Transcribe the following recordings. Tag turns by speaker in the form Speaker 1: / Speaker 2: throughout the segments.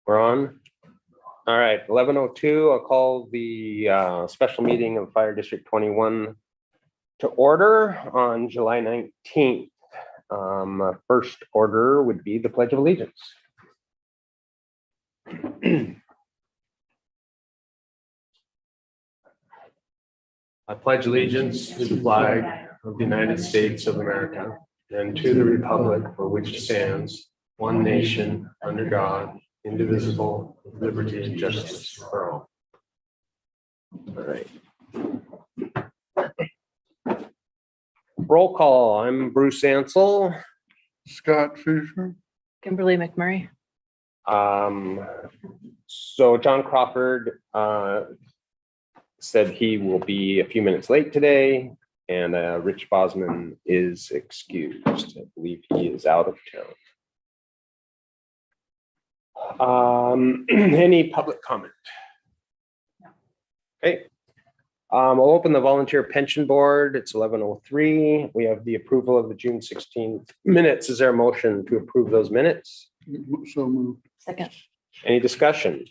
Speaker 1: We're on. All right, 11:02. I'll call the special meeting of Fire District 21 to order on July 19th. First order would be the Pledge of Allegiance. I pledge allegiance to the flag of the United States of America and to the republic for which it stands, one nation, under God, indivisible, with liberty and justice for all. All right. Roll call. I'm Bruce Ansell.
Speaker 2: Scott Fisher.
Speaker 3: Kimberly McMurray.
Speaker 1: So John Crawford said he will be a few minutes late today, and Rich Bosman is excused. I believe he is out of town. Any public comment? Okay. I'll open the volunteer pension board. It's 11:03. We have the approval of the June 16th minutes. Is there a motion to approve those minutes?
Speaker 2: So moved.
Speaker 3: Second.
Speaker 1: Any discussion?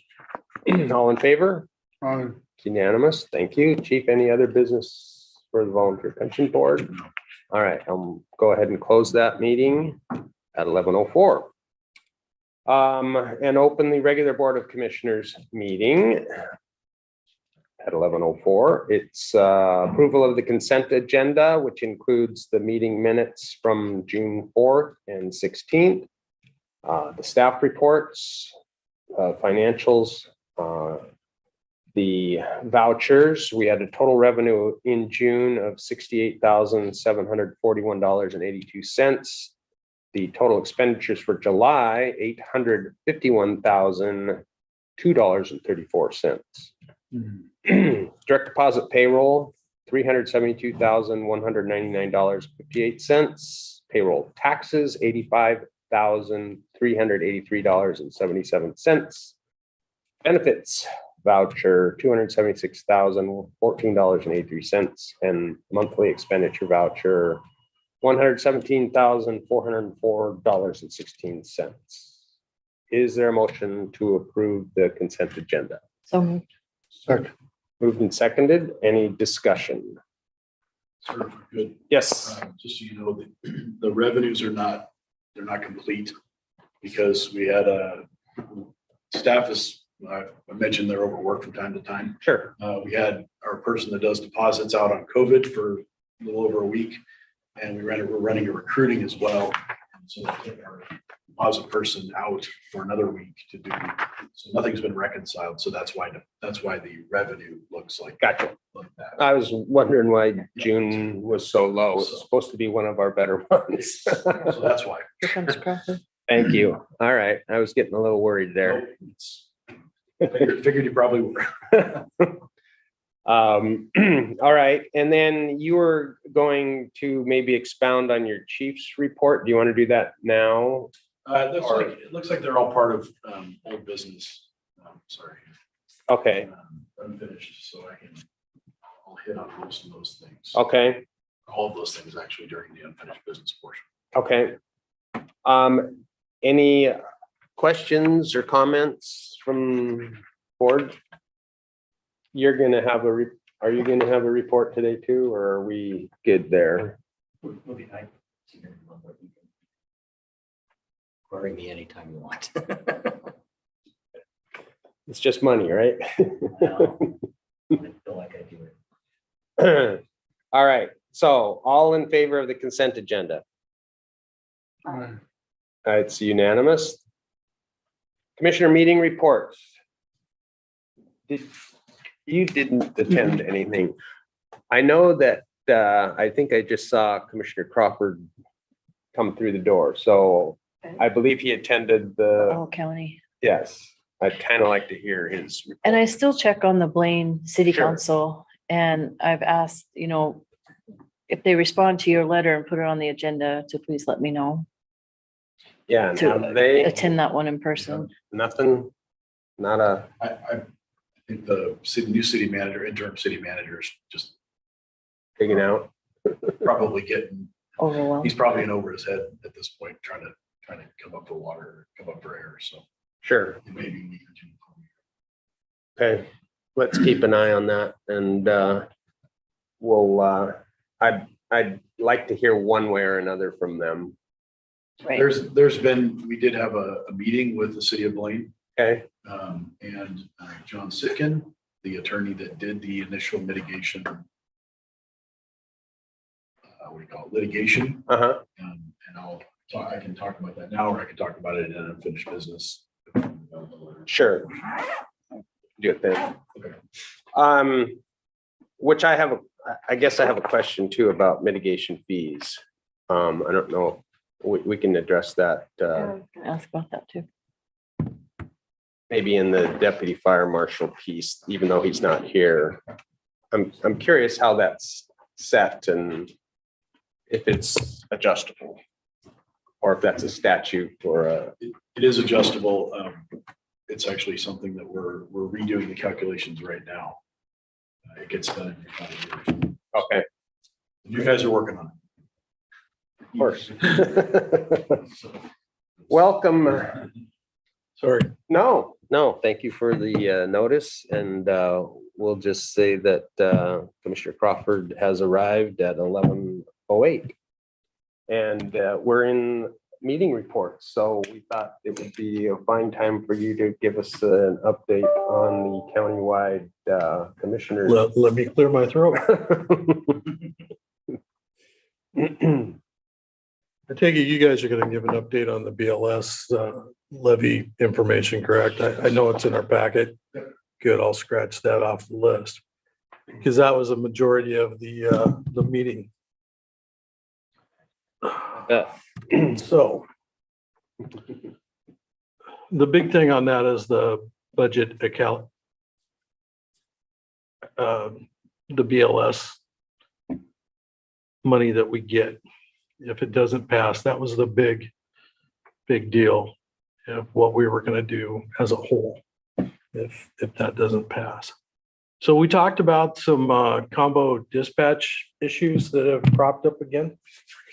Speaker 1: All in favor?
Speaker 2: Aye.
Speaker 1: It's unanimous. Thank you. Chief, any other business for the volunteer pension board? All right, I'll go ahead and close that meeting at 11:04. And open the regular Board of Commissioners meeting at 11:04. It's approval of the consent agenda, which includes the meeting minutes from June 4th and 16th, the staff reports, financials, the vouchers. We had a total revenue in June of $68,741.82. The total expenditures for July, $851,002.34. Direct deposit payroll, $372,199.58. Payroll taxes, $85,383.77. Benefits voucher, $276,014.83, and monthly expenditure voucher, $117,404.16. Is there a motion to approve the consent agenda?
Speaker 3: So moved.
Speaker 2: Second.
Speaker 1: Moved and seconded. Any discussion?
Speaker 4: Sir, good.
Speaker 1: Yes.
Speaker 4: Just so you know, the revenues are not, they're not complete because we had staff is, I mentioned they're overworked from time to time.
Speaker 1: Sure.
Speaker 4: We had our person that does deposits out on COVID for a little over a week, and we're running a recruiting as well. So we took our deposit person out for another week to do. So nothing's been reconciled. So that's why the revenue looks like
Speaker 1: Gotcha.
Speaker 4: that.
Speaker 1: I was wondering why June was so low. It's supposed to be one of our better months.
Speaker 4: So that's why.
Speaker 3: Here comes Crawford.
Speaker 1: Thank you. All right. I was getting a little worried there.
Speaker 4: Figured you probably were.
Speaker 1: All right. And then you were going to maybe expound on your chief's report. Do you want to do that now?
Speaker 4: It looks like they're all part of old business. Sorry.
Speaker 1: Okay.
Speaker 4: Unfinished, so I'll hit on most of those things.
Speaker 1: Okay.
Speaker 4: All of those things actually during the unfinished business portion.
Speaker 1: Okay. Any questions or comments from board? You're going to have are you going to have a report today too, or are we good there?
Speaker 5: We'll be nice. Query me anytime you want.
Speaker 1: It's just money, right?
Speaker 5: No, I feel like I do it.
Speaker 1: All right. So all in favor of the consent agenda?
Speaker 2: Aye.
Speaker 1: It's unanimous. Commissioner meeting reports. You didn't attend anything. I know that I think I just saw Commissioner Crawford come through the door. So I believe he attended the,
Speaker 3: All county.
Speaker 1: yes. I'd kind of like to hear his report.
Speaker 3: And I still check on the Blaine City
Speaker 1: Sure.
Speaker 3: Council, and I've asked, if they respond to your letter and put it on the agenda, to please let me know
Speaker 1: Yeah,
Speaker 3: to
Speaker 1: and they,
Speaker 3: attend that one in person.
Speaker 1: nothing, not a,
Speaker 4: I think the new city manager, interim city manager is just
Speaker 1: figuring out.
Speaker 4: probably getting,
Speaker 3: Overwhelmed.
Speaker 4: he's probably in over his head at this point, trying to trying to come up for water, come up for air. So
Speaker 1: Sure.
Speaker 4: it may be a week or two.
Speaker 1: Okay, let's keep an eye on that and we'll, I'd like to hear one way or another from them.
Speaker 3: Right.
Speaker 4: There's been, we did have a meeting with the city of Blaine,
Speaker 1: Okay,
Speaker 4: and John Sitkin, the attorney that did the initial mitigation. What do you call it? Litigation.
Speaker 1: uh-huh,
Speaker 4: And I can talk about that now, or I can talk about it in unfinished business.
Speaker 1: sure. Do it then.
Speaker 4: Okay.
Speaker 1: Which I guess I have a question too about mitigation fees. I don't know, we can address that,
Speaker 3: Yeah, I was gonna ask about that too.
Speaker 1: maybe in the deputy fire marshal piece, even though he's not here. I'm curious how that's set and if it's adjustable. Or if that's a statute or a,
Speaker 4: It is adjustable. It's actually something that we're redoing the calculations right now. It gets done in a couple of years.
Speaker 1: okay,
Speaker 4: You guys are working on it.
Speaker 1: of course. Welcome.
Speaker 4: Sorry.
Speaker 1: No, thank you for the notice and we'll just say that Commissioner Crawford has arrived at 11:08. And we're in meeting reports, so we thought it would be a fine time for you to give us an update on the countywide commissioners.
Speaker 6: Let me clear my throat. I take it you guys are gonna give an update on the BLS levy information, correct? I know it's in our packet. Good, I'll scratch that off the list. Because that was a majority of the meeting. So the big thing on that is the budget account. The BLS money that we get. If it doesn't pass, that was the big deal of what we were gonna do as a whole, if that doesn't pass. So we talked about some combo dispatch issues that have cropped up again.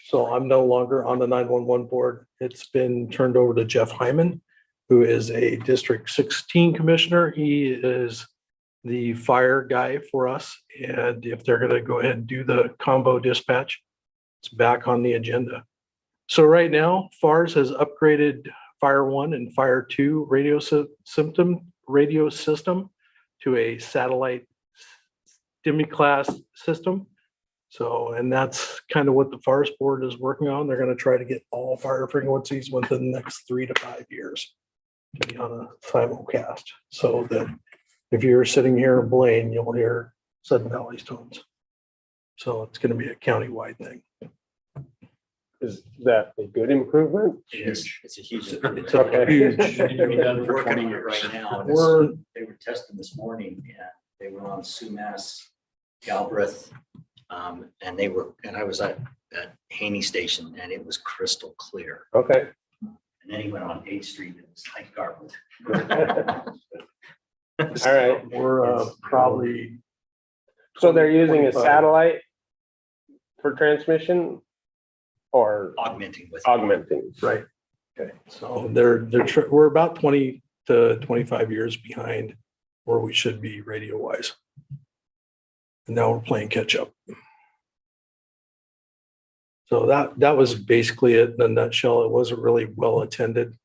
Speaker 6: So I'm no longer on the 911 board. It's been turned over to Jeff Hyman, who is a District 16 commissioner. He is the fire guy for us. And if they're gonna go ahead and do the combo dispatch, it's back on the agenda. So right now, FARS has upgraded Fire 1 and Fire 2 radio system to a satellite demi-class system. So, and that's kind of what the forest board is working on. They're gonna try to get all fire frequencies within the next 3 to 5 years to be on a simulcast. So that if you're sitting here in Blaine, you'll hear Sudden Valley's tones. So it's gonna be a countywide thing.
Speaker 1: Is that a good improvement?
Speaker 5: It's a huge.
Speaker 6: It's
Speaker 1: Okay.
Speaker 6: huge.
Speaker 5: They've been
Speaker 4: Working
Speaker 5: working
Speaker 4: on
Speaker 5: on
Speaker 4: it
Speaker 5: it right now. and
Speaker 6: We're,
Speaker 5: They were testing this morning and they were on Sumas, Galbraith. And I was at Haney Station and it was crystal clear.
Speaker 1: Okay.
Speaker 5: And then he went on 8th Street and it was like garbage.
Speaker 1: All right.
Speaker 6: we're probably.
Speaker 1: So they're using a
Speaker 6: 25.
Speaker 1: satellite for transmission or
Speaker 5: Augmenting with.
Speaker 1: augmenting?
Speaker 6: Right. Okay, so we're about 20 to 25 years behind where we should be radio wise. And now we're playing catch up. So that was basically it in a nutshell. It wasn't really well attended.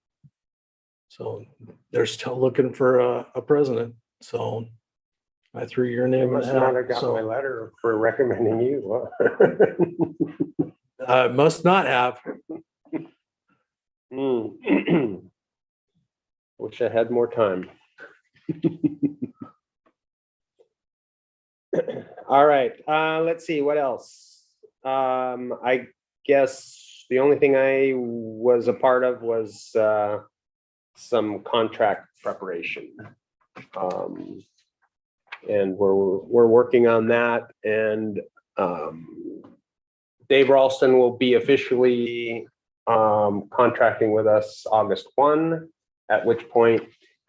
Speaker 6: So they're still looking for a president. So I threw your
Speaker 1: They
Speaker 6: name in
Speaker 1: must
Speaker 6: the
Speaker 1: not have
Speaker 6: hat.
Speaker 1: got my
Speaker 6: So
Speaker 1: letter for recommending you.
Speaker 6: I must not have.
Speaker 1: Wish I had more time. All right, let's see, what else? I guess the only thing I was a part of was some contract preparation. And we're working on that and Dave Ralston will be officially contracting with us August 1, at which point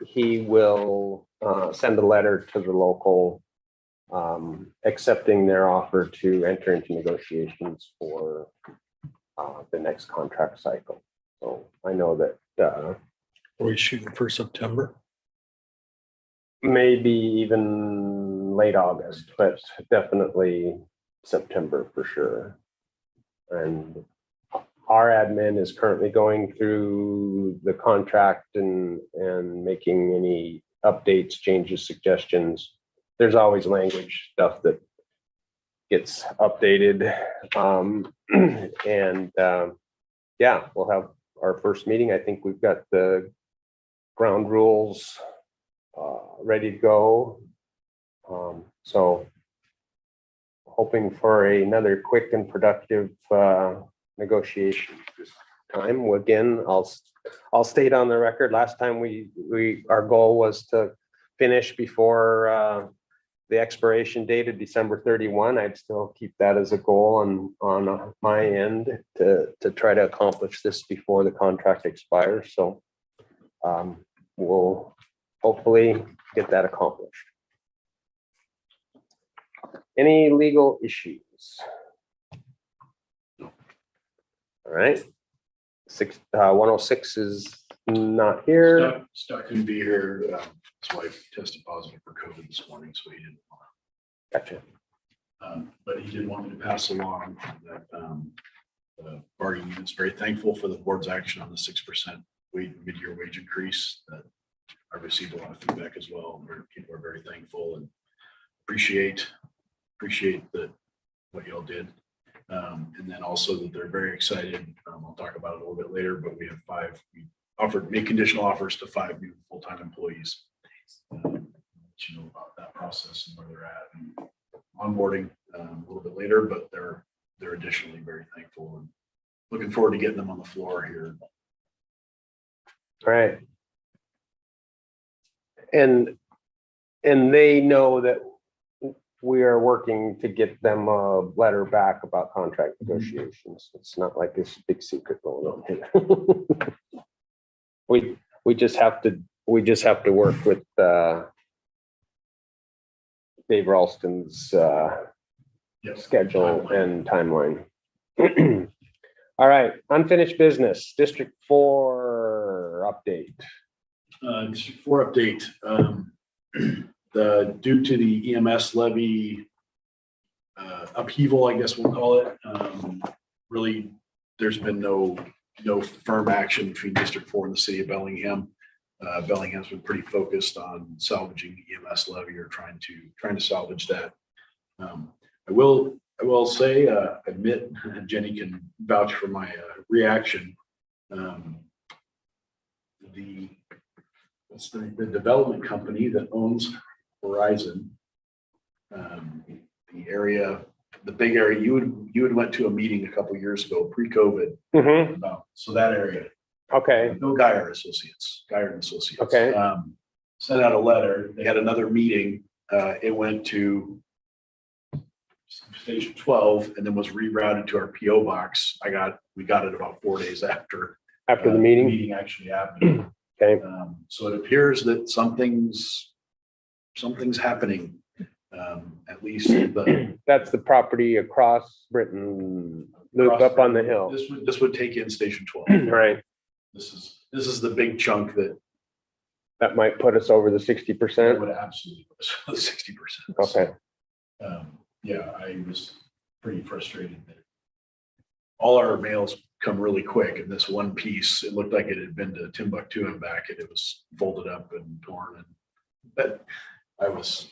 Speaker 1: he will send a letter to the local accepting their offer to enter into negotiations for the next contract cycle. So I know that
Speaker 6: Are we shooting for September?
Speaker 1: maybe even late August, but definitely September for sure. And our admin is currently going through the contract and making any updates, changes, suggestions. There's always language stuff that gets updated. Yeah, we'll have our first meeting. I think we've got the ground rules ready to go. So hoping for another quick and productive negotiation this time. Again, I'll state on the record, last time our goal was to finish before the expiration date of December 31. I'd still keep that as a goal on my end to try to accomplish this before the contract expires. So we'll hopefully get that accomplished. Any legal issues? All right. 106 is not here.
Speaker 4: Scott couldn't be here. His wife tested positive for COVID this morning, so he didn't want
Speaker 1: Gotcha.
Speaker 4: to. But he did want me to pass along that the bargaining unit's very thankful for the board's action on the 6% mid-year wage increase. That I received a lot of feedback as well. People are very thankful and appreciate that what y'all did. And then also that they're very excited. I'll talk about it a little bit later, but we have made conditional offers to 5 new full-time employees. You know about that process and where they're at and onboarding a little bit later, but they're additionally very thankful and looking forward to getting them on the floor here.
Speaker 1: All right. And they know that we are working to get them a letter back about contract negotiations. It's not like this big secret going on here. We just have to work with Dave Ralston's
Speaker 4: Yep.
Speaker 1: schedule and timeline. All right, unfinished business, District 4 update.
Speaker 4: District 4 update. Due to the EMS levy upheaval, I guess we'll call it, really, there's been no firm action between District 4 and the city of Bellingham. Bellingham's been pretty focused on salvaging the EMS levy or trying to salvage that. I will say, admit, Jenny can vouch for my reaction. The development company that owns Horizon, the big area, you had went to a meeting a couple years ago, pre-COVID. So that area.
Speaker 1: Okay,
Speaker 4: No Geyer Associates.
Speaker 1: Okay.
Speaker 4: Sent out a letter. They had another meeting. It went to station 12 and then was rerouted to our PO box. We got it about 4 days after
Speaker 1: after the meeting.
Speaker 4: meeting actually happened.
Speaker 1: Okay,
Speaker 4: So it appears that something's happening. At least
Speaker 1: that's the property across Britain, loop up on the hill.
Speaker 4: This would take in station 12.
Speaker 1: Right,
Speaker 4: This is the big chunk
Speaker 1: that might put us over the 60%.
Speaker 4: would absolutely 60%.
Speaker 1: Okay,
Speaker 4: Yeah, I was pretty frustrated that all our mails come really quick, and this one piece, it looked like it had been to Timbuktu and back, and it was folded up and torn, and but I was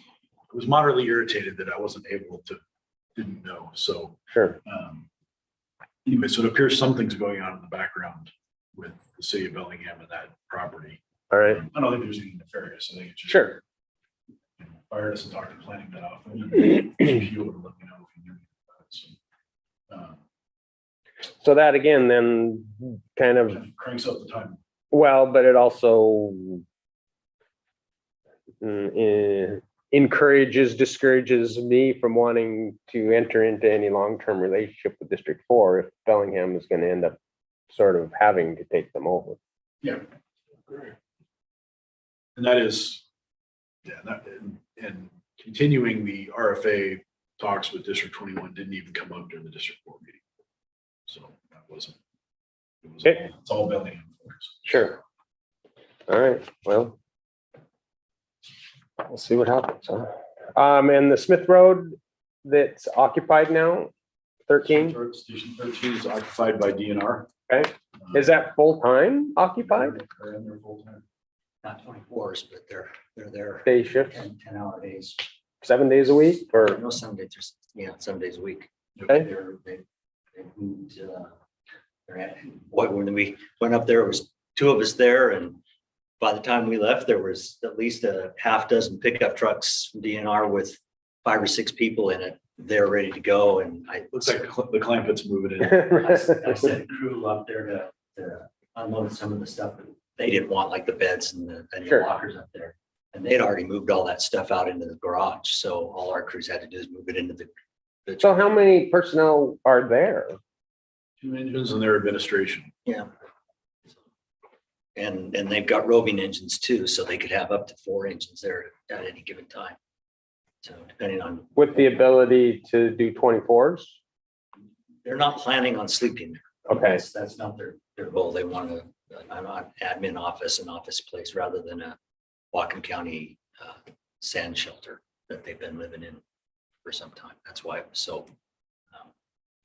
Speaker 4: moderately irritated that I wasn't able to, didn't know. So
Speaker 1: sure.
Speaker 4: Anyway, so it appears something's going on in the background with the city of Bellingham and that property.
Speaker 1: All right,
Speaker 4: I don't think there's anything nefarious. I think it's just
Speaker 1: sure.
Speaker 4: Fire doesn't talk to planning that often. If you would let me know if you knew about it.
Speaker 1: So that again, then kind of,
Speaker 4: Cranks up the time.
Speaker 1: well, but it also discourages me from wanting to enter into any long-term relationship with District 4 if Bellingham is going to end up sort of having to take them over.
Speaker 4: Yeah. And that is, and continuing the RFA talks with District 21 didn't even come up during the District 4 meeting. So that wasn't
Speaker 1: Okay.
Speaker 4: It's all building.
Speaker 1: Sure. All right, well. We'll see what happens, huh? And the Smith Road that's occupied now, 13,
Speaker 4: Station 13 is occupied by DNR.
Speaker 1: okay, is that full-time occupied?
Speaker 4: They're in there full time.
Speaker 5: Not 24s, but they're there
Speaker 1: Day shifts,
Speaker 5: 10-hour days.
Speaker 1: 7 days a week, or,
Speaker 5: No, some days, yeah, some days a week.
Speaker 1: Okay.
Speaker 5: They moved, boy, when we went up there, it was 2 of us there, and by the time we left, there was at least a half dozen pickup trucks from DNR with 5 or 6 people in it. They're ready to go, and
Speaker 4: Looks like the Clampetts moving in.
Speaker 5: I sent crew up there to unload some of the stuff that they didn't want, like the beds and the
Speaker 1: Sure.
Speaker 5: lockers up there. And they'd already moved all that stuff out into the garage, so all our crews had to do is move it into the.
Speaker 1: So how many personnel are there?
Speaker 4: 2 engines and their administration.
Speaker 5: Yeah. And they've got roving engines too, so they could have up to 4 engines there at any given time. So depending on,
Speaker 1: With the ability to do 24s?
Speaker 5: they're not planning on sleeping there.
Speaker 1: Okay,
Speaker 5: That's not their goal. They want an admin office, an office place rather than a Whatcom County sand shelter that they've been living in for some time. That's why it was so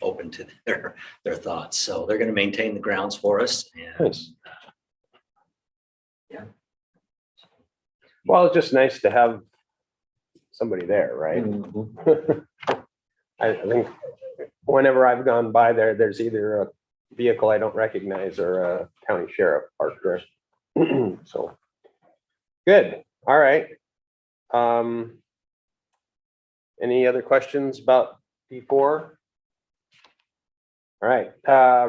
Speaker 5: open to their thoughts. So they're going to maintain the grounds for us. And
Speaker 1: Nice.
Speaker 5: Yeah.
Speaker 1: Well, it's just nice to have somebody there, right? I think whenever I've gone by there, there's either a vehicle I don't recognize or a county sheriff parked there. So, good, all right. Any other questions about D4? All right,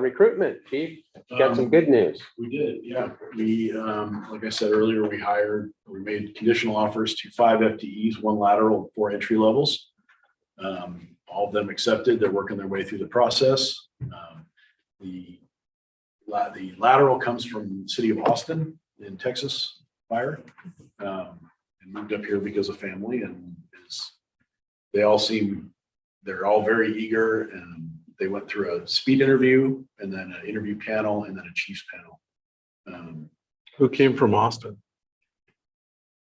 Speaker 1: recruitment, chief, got some good news.
Speaker 4: We did, yeah. We, like I said earlier, we made conditional offers to 5 FTEs, 1 lateral, 4 entry levels. All of them accepted. They're working their way through the process. The lateral comes from the city of Austin in Texas fire. And moved up here because of family, and they're all very eager, and they went through a speed interview and then an interview panel and then a chiefs panel.
Speaker 6: Who came from Austin?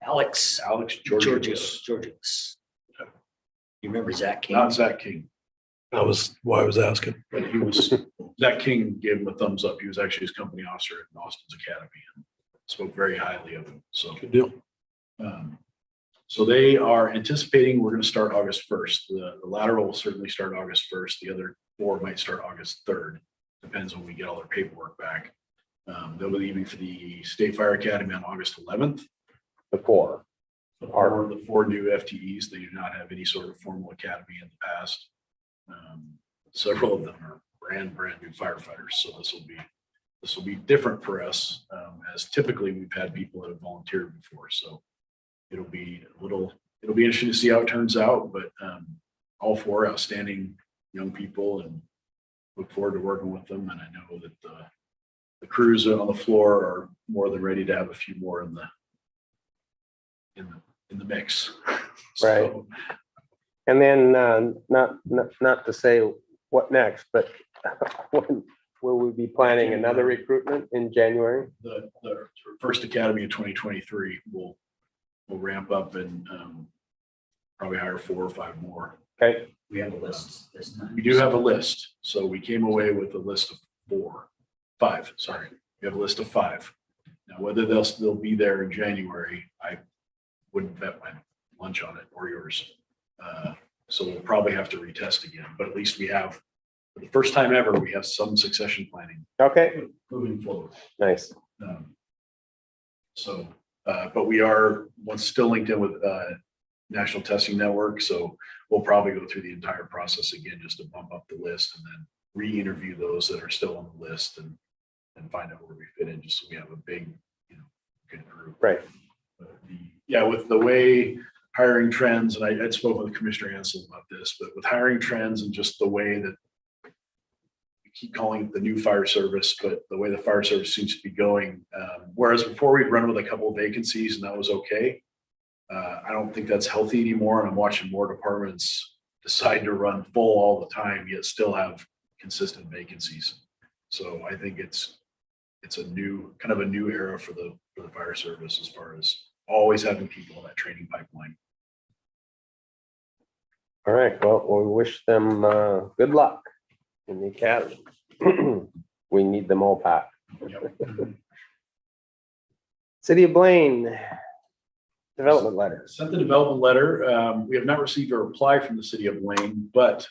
Speaker 5: Alex
Speaker 4: Georgios.
Speaker 5: Georgios. You remember Zach King?
Speaker 4: Not Zach King,
Speaker 6: That was why I was asking.
Speaker 4: but Zach King gave him a thumbs up. He was actually his company officer at Austin's Academy and spoke very highly of him. So,
Speaker 6: Good deal.
Speaker 4: so they are anticipating we're going to start August 1st. The lateral will certainly start August 1st. The other 4 might start August 3rd. Depends when we get all their paperwork back. They'll be leaving for the State Fire Academy on August 11th.
Speaker 1: The 4.
Speaker 4: The 4 new FTEs. They do not have any sort of formal academy in the past. Several of them are brand new firefighters. So this will be different for us, as typically we've had people that have volunteered before. So it'll be interesting to see how it turns out, but all 4 outstanding young people, and look forward to working with them. And I know that the crews on the floor are more than ready to have a few more in the mix.
Speaker 1: Right.
Speaker 4: So,
Speaker 1: And then, not to say what next, but when will we be planning another recruitment in January?
Speaker 4: the first academy of 2023 will ramp up and probably hire 4 or 5 more.
Speaker 1: Okay,
Speaker 5: We have a list this time.
Speaker 4: We do have a list. So we came away with a list of 5, sorry. We have a list of 5. Now, whether they'll still be there in January, I wouldn't bet my lunch on it or yours. So we'll probably have to retest again, but at least we have, for the first time ever, we have some succession planning
Speaker 1: okay,
Speaker 4: moving forward.
Speaker 1: nice.
Speaker 4: But we are still linked in with National Testing Network, so we'll probably go through the entire process again just to bump up the list and then re-interview those that are still on the list and find out where we fit in, just so we have a big, good group.
Speaker 1: Right.
Speaker 4: But with the way hiring trends, and I had spoken with Commissioner Ansel about this, but with hiring trends and just the way that we keep calling it the new fire service, but the way the fire service seems to be going, whereas before we'd run with a couple of vacancies and that was okay. I don't think that's healthy anymore. And I'm watching more departments decide to run full all the time, yet still have consistent vacancies. So I think it's a new, kind of a new era for the fire service as far as always having people in that training pipeline.
Speaker 1: All right, well, we wish them good luck in the academy. We need them all back. City of Blaine, development letter.
Speaker 4: Sent the development letter. We have not received a reply from the city of Blaine, but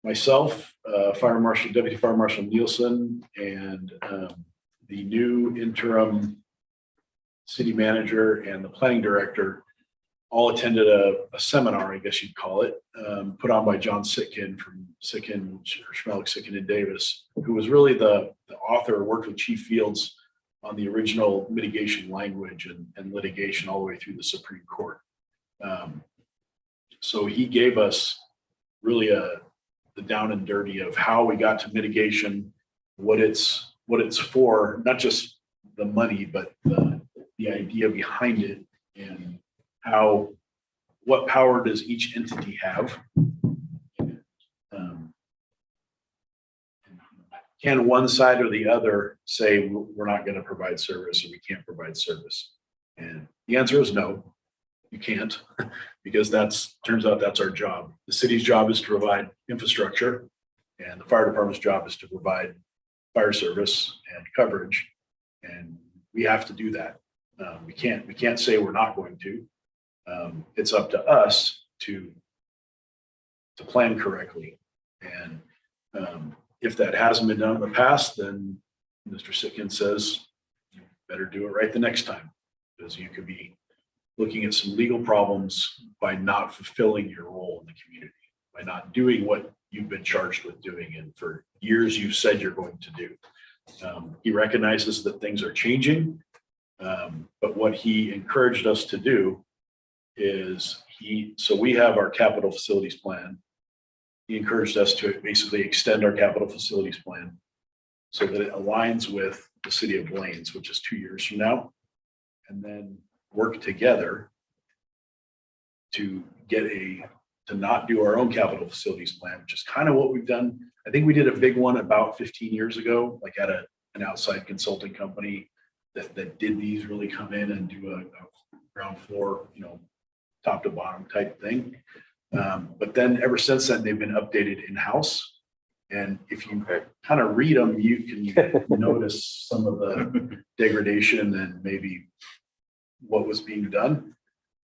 Speaker 4: myself, Deputy Fire Marshal Nielsen, and the new interim city manager and the planning director all attended a seminar, I guess you'd call it, put on by John Sitkin from Sitkin, Schmelik, Sitkin and Davis, who was really the author, worked with Chief Fields on the original mitigation language and litigation all the way through the Supreme Court. So he gave us really the down and dirty of how we got to mitigation, what it's for, not just the money, but the idea behind it, and what power does each entity have? Can one side or the other say we're not going to provide service or we can't provide service? And the answer is no, you can't, because turns out that's our job. The city's job is to provide infrastructure, and the fire department's job is to provide fire service and coverage, and we have to do that. We can't say we're not going to. It's up to us to plan correctly. And if that hasn't been done in the past, then Mr. Sitkin says you better do it right the next time, because you could be looking at some legal problems by not fulfilling your role in the community, by not doing what you've been charged with doing, and for years you've said you're going to do. He recognizes that things are changing, but what he encouraged us to do is so we have our capital facilities plan. He encouraged us to basically extend our capital facilities plan so that it aligns with the city of Blaine's, which is 2 years from now, and then work together to not do our own capital facilities plan, which is kind of what we've done. I think we did a big one about 15 years ago, like at an outside consulting company that did these, really come in and do a ground floor, top to bottom type thing. But then ever since then, they've been updated in-house. And if you kind of read them, you can notice some of the degradation and maybe what was being done.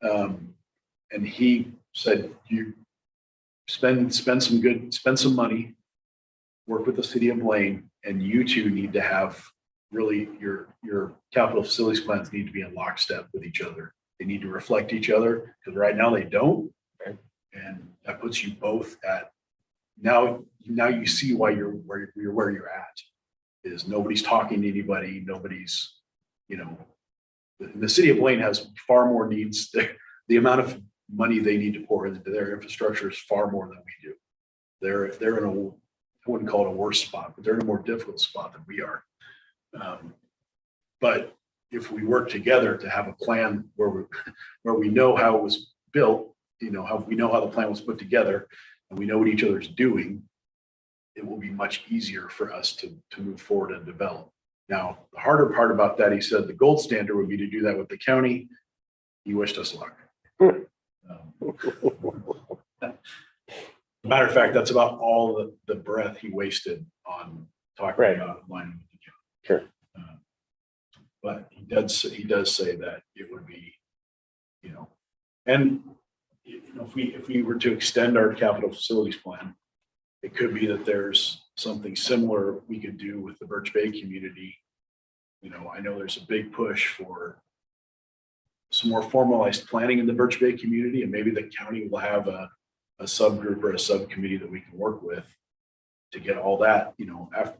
Speaker 4: And he said, you spend some money, work with the city of Blaine, and you two need to have really your capital facilities plans need to be in lockstep with each other. They need to reflect each other, because right now they don't. And that puts you both at now you see why you're where you're at, is nobody's talking to anybody. Nobody's, the city of Blaine has far more needs. The amount of money they need to pour into their infrastructure is far more than we do. They're in I wouldn't call it a worse spot, but they're in a more difficult spot than we are. But if we work together to have a plan where we know how it was built, how we know how the plan was put together, and we know what each other's doing, it will be much easier for us to move forward and develop. Now, the harder part about that, he said the gold standard would be to do that with the county. He wished us luck. Matter of fact, that's about all the breath he wasted on talking about aligning with the county.
Speaker 1: Sure.
Speaker 4: But he does say that it would be, and if we were to extend our capital facilities plan, it could be that there's something similar we could do with the Birch Bay community. I know there's a big push for some more formalized planning in the Birch Bay community, and maybe the county will have a subgroup or a subcommittee that we can work with to get all that,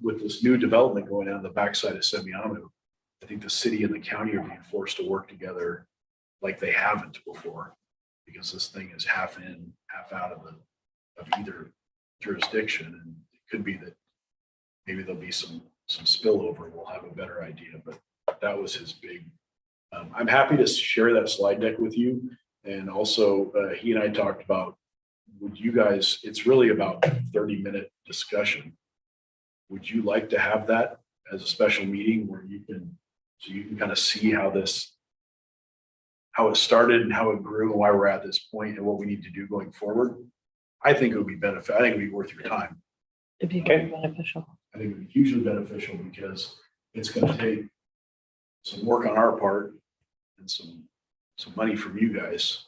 Speaker 4: with this new development going on the backside of Semiahmoo. I think the city and the county are being forced to work together like they haven't before, because this thing is half in, half out of either jurisdiction. And it could be that maybe there'll be some spillover. We'll have a better idea, but that was his big. I'm happy to share that slide deck with you. And also he and I talked about, it's really about 30-minute discussion. would you like to have that as a special meeting where you can, so you can kind of see how this, how it started and how it grew and why we're at this point and what we need to do going forward? I think it would be benefit. I think it would be worth your time.
Speaker 3: It'd be
Speaker 1: Okay.
Speaker 3: very beneficial.
Speaker 4: I think it would be hugely beneficial because it's going to take some work on our part and some money from you guys,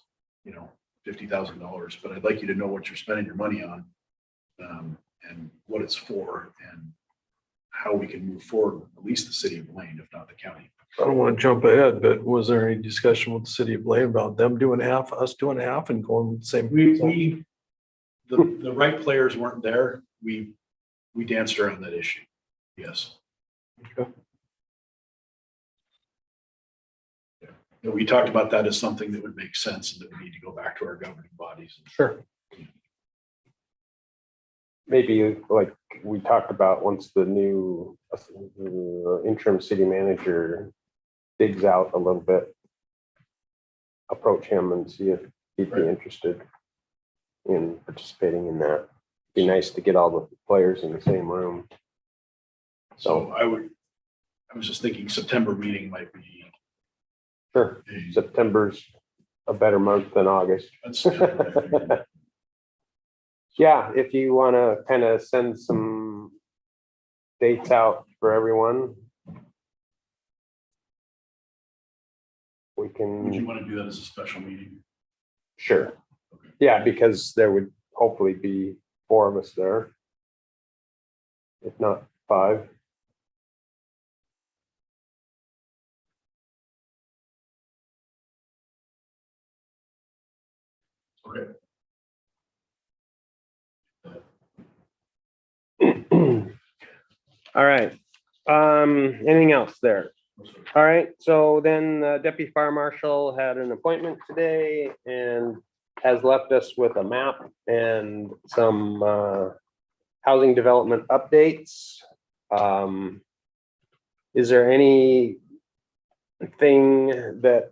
Speaker 4: $50,000, but I'd like you to know what you're spending your money on, and what it's for and how we can move forward, at least the city of Blaine, if not the county.
Speaker 6: I don't want to jump ahead, but was there any discussion with the city of Blaine about them doing half, us doing half and going with the same?
Speaker 4: The right players weren't there. We danced around that issue. Yes.
Speaker 6: Okay.
Speaker 4: Yeah, we talked about that as something that would make sense and that we need to go back to our governing bodies.
Speaker 6: Sure.
Speaker 1: Maybe like we talked about, once the new interim city manager digs out a little bit, approach him and see if he'd be
Speaker 4: Right.
Speaker 1: interested in participating in that. Be nice to get all the players in the same room.
Speaker 4: So I was just thinking September meeting might be.
Speaker 1: Sure, September's a better month than August.
Speaker 4: That's-
Speaker 1: Yeah, if you want to kind of send some dates out for everyone, we
Speaker 4: Would you
Speaker 1: can,
Speaker 4: want to do that as a special meeting?
Speaker 1: sure. Yeah, because there would hopefully be 4 of us there, if not 5.
Speaker 4: Okay.
Speaker 1: All right. Anything else there? All right, so then Deputy Fire Marshal had an appointment today and has left us with a map and some housing development updates. Is there anything that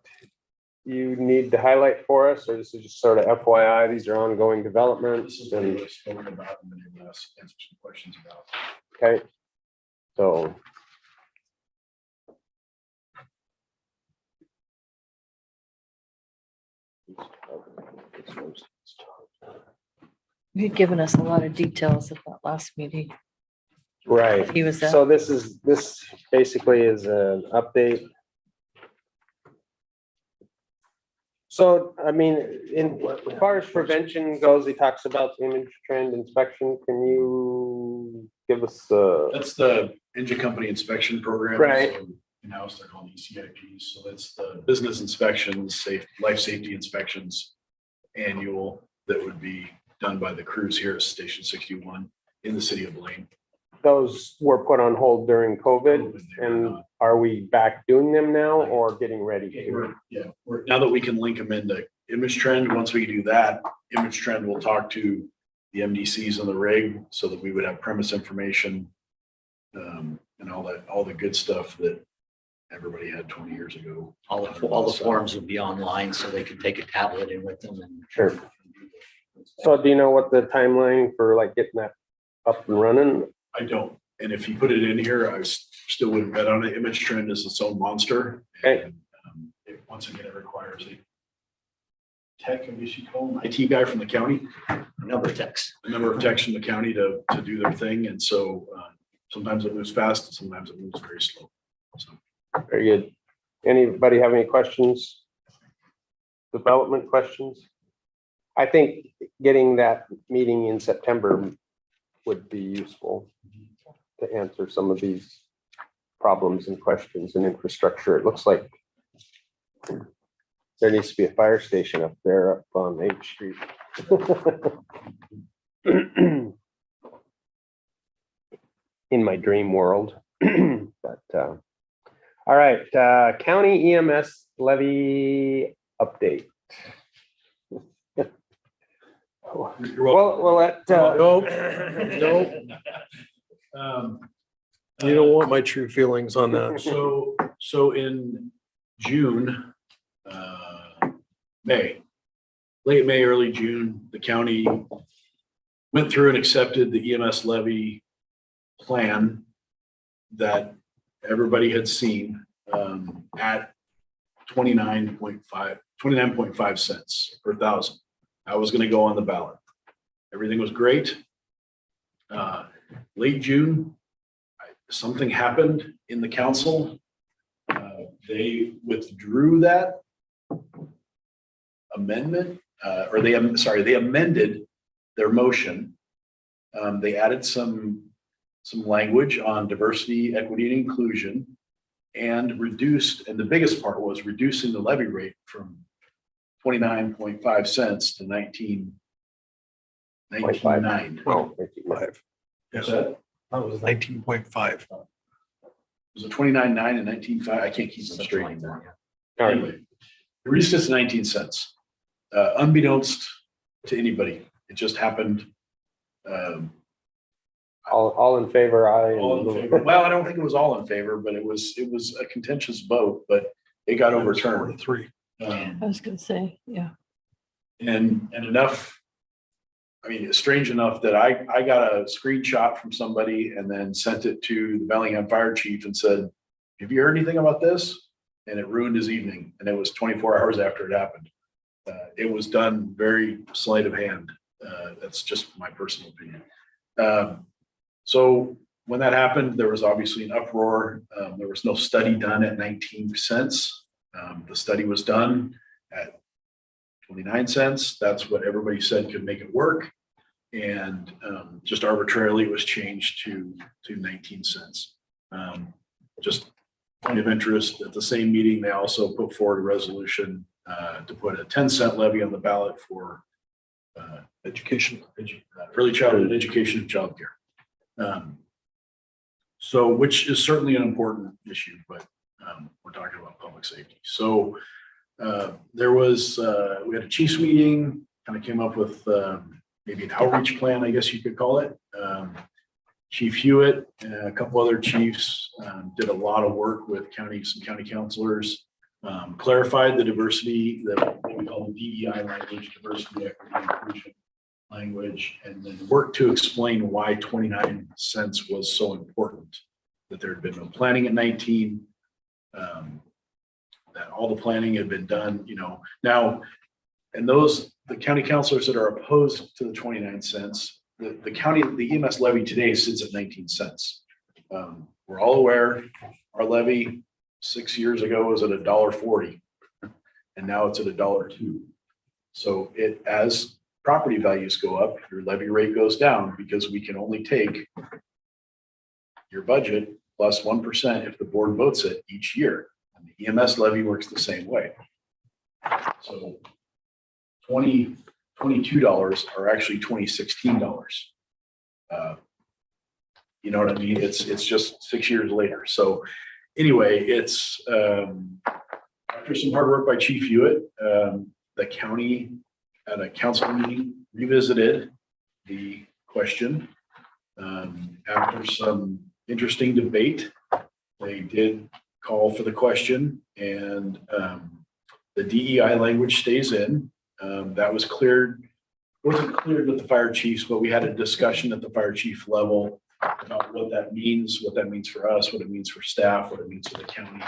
Speaker 1: you need to highlight for us, or this is just sort of FYI, these are ongoing
Speaker 4: This
Speaker 1: developments
Speaker 4: is what
Speaker 1: and,
Speaker 4: we've spoken about and been able to answer some questions about.
Speaker 1: okay? So.
Speaker 3: You'd given us a lot of details at that last meeting.
Speaker 1: Right,
Speaker 3: He was
Speaker 1: so this basically is an update. So, I mean, as far as prevention goes, he talks about the image trend inspection. Can you give us
Speaker 4: That's the engine company inspection program.
Speaker 1: Right.
Speaker 4: So in-house, they're called ECIPs. So that's the business inspections, life safety inspections, annual, that would be done by the crews here at Station 61 in the city of Blaine.
Speaker 1: those were put on hold during COVID,
Speaker 4: They were
Speaker 1: and
Speaker 4: not.
Speaker 1: are we back doing them now or getting ready to?
Speaker 4: Now that we can link them into image trend, once we do that, image trend will talk to the MDCs on the rig so that we would have premise information, and all the good stuff that everybody had 20 years ago.
Speaker 5: All the forms would be online, so they could take a tablet in with them and.
Speaker 1: Sure. So do you know what the timeline for like getting that up and running?
Speaker 4: I don't, and if you put it in here, I still wouldn't bet on it. Image trend is its own monster.
Speaker 1: Okay.
Speaker 4: And, once again, it requires a tech, I guess you call them, IT guy from the county,
Speaker 5: Number of texts.
Speaker 4: a number of techs from the county to do their thing. And so sometimes it moves fast and sometimes it moves very slow. So
Speaker 1: Very good. Anybody have any questions? Development questions? I think getting that meeting in September would be useful to answer some of these problems and questions in infrastructure. It looks like there needs to be a fire station up there up on H Street. In my dream world, but all right, county EMS levy update. Well, let,
Speaker 6: Nope. Nope.
Speaker 4: Um,
Speaker 6: You don't want my true feelings on that.
Speaker 4: So in June, late May, early June, the county went through and accepted the EMS levy plan that everybody had seen at 29.5 cents per thousand. I was going to go on the ballot. Everything was great. Late June, something happened in the council. They withdrew that amendment, they amended their motion. They added some language on diversity, equity, and inclusion, and reduced, and the biggest part was reducing the levy rate from 29.5 cents to 19.9.
Speaker 1: Oh, 55.
Speaker 6: Yes,
Speaker 4: That
Speaker 6: that was 19.5.
Speaker 4: was a 29.9 and 19.5. I can't keep them
Speaker 5: Something
Speaker 4: straight
Speaker 5: like that,
Speaker 4: anymore.
Speaker 5: yeah.
Speaker 1: All right.
Speaker 4: Anyway, it reduced it to 19 cents, unbeknownst to anybody. It just happened.
Speaker 1: All in favor, aye.
Speaker 4: All in favor. Well, I don't think it was all in favor, but it was a contentious vote, but it got overturned.
Speaker 6: 3.
Speaker 3: I was gonna say, yeah.
Speaker 4: And enough, I mean, it's strange enough that I got a screenshot from somebody and then sent it to the Bellingham Fire Chief and said, have you heard anything about this? And it ruined his evening. And it was 24 hours after it happened. It was done very sleight of hand. That's just my personal opinion. So when that happened, there was obviously an uproar. There was no study done at 19 cents. The study was done at 29 cents. That's what everybody said could make it work. And just arbitrarily it was changed to 19 cents. Just point of interest, at the same meeting, they also put forward a resolution to put a 10-cent levy on the ballot for
Speaker 6: Education.
Speaker 4: early childhood education and childcare. So, which is certainly an important issue, but we're talking about public safety. So there was, we had a chiefs meeting, kind of came up with maybe an outreach plan, I guess you could call it. Chief Hewitt and a couple other chiefs did a lot of work with some county counselors, clarified the diversity, what we call the DEI language, diversity, equity, inclusion language, and then worked to explain why 29 cents was so important, that there had been no planning at 19, that all the planning had been done, now, and the county counselors that are opposed to the 29 cents, the EMS levy today sits at 19 cents. We're all aware our levy 6 years ago was at $1.40, and now it's at $1.02. So as property values go up, your levy rate goes down, because we can only take your budget plus 1% if the board votes it each year. And the EMS levy works the same way. So $22 are actually $2016. You know what I mean? It's just 6 years later. So anyway, it's after some hard work by Chief Hewitt, the county at a council meeting revisited the question. After some interesting debate, they did call for the question, and the DEI language stays in. That was cleared, wasn't cleared with the fire chiefs, but we had a discussion at the fire chief level about what that means for us, what it means for staff, what it means for the county.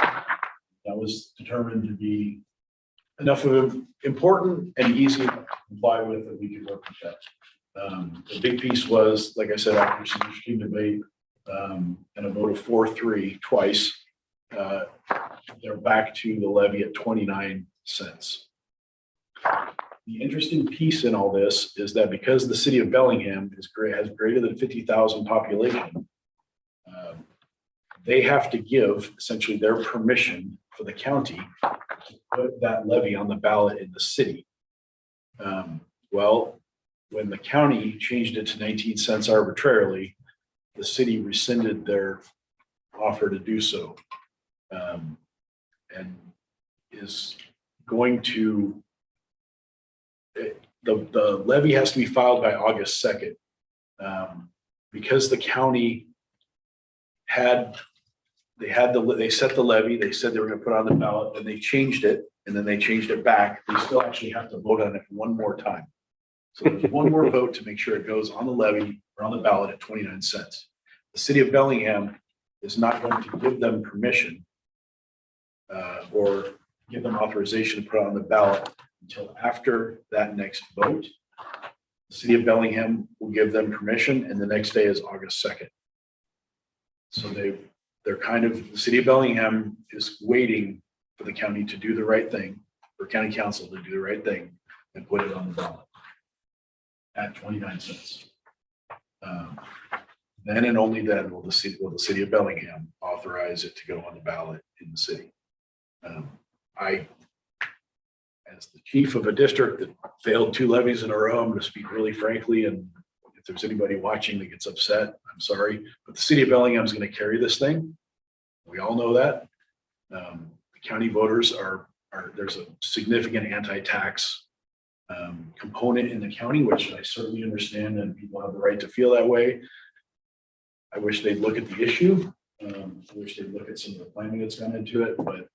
Speaker 4: That was determined to be enough of important and easy to comply with that we could work with that. The big piece was, like I said, after some interesting debate and a vote of 4-3 twice, they're back to the levy at 29 cents. The interesting piece in all this is that because the city of Bellingham has greater than 50,000 population, they have to give essentially their permission for the county to put that levy on the ballot in the city. Well, when the county changed it to 19 cents arbitrarily, the city rescinded their offer to do so, and is going to, the levy has to be filed by August 2nd. Because the county they set the levy, they said they were going to put it on the ballot, and they changed it, and then they changed it back. They still actually have to vote on it one more time. So there's one more vote to make sure it goes on the levy or on the ballot at 29 cents. the city of Bellingham is not going to give them permission or give them authorization to put it on the ballot until after that next vote. The city of Bellingham will give them permission, and the next day is August 2nd. So they're kind of, the city of Bellingham is waiting for the county to do the right thing, for county council to do the right thing and put it on the ballot at 29 cents. Then and only then will the city of Bellingham authorize it to go on the ballot in the city. As the chief of a district that failed 2 levies in a row, I'm going to speak really frankly, and if there's anybody watching that gets upset, I'm sorry, but the city of Bellingham is going to carry this thing. We all know that. The county voters there's a significant anti-tax component in the county, which I certainly understand, and people have the right to feel that way. I wish they'd look at the issue. I wish they'd look at some of the planning that's gone into it, but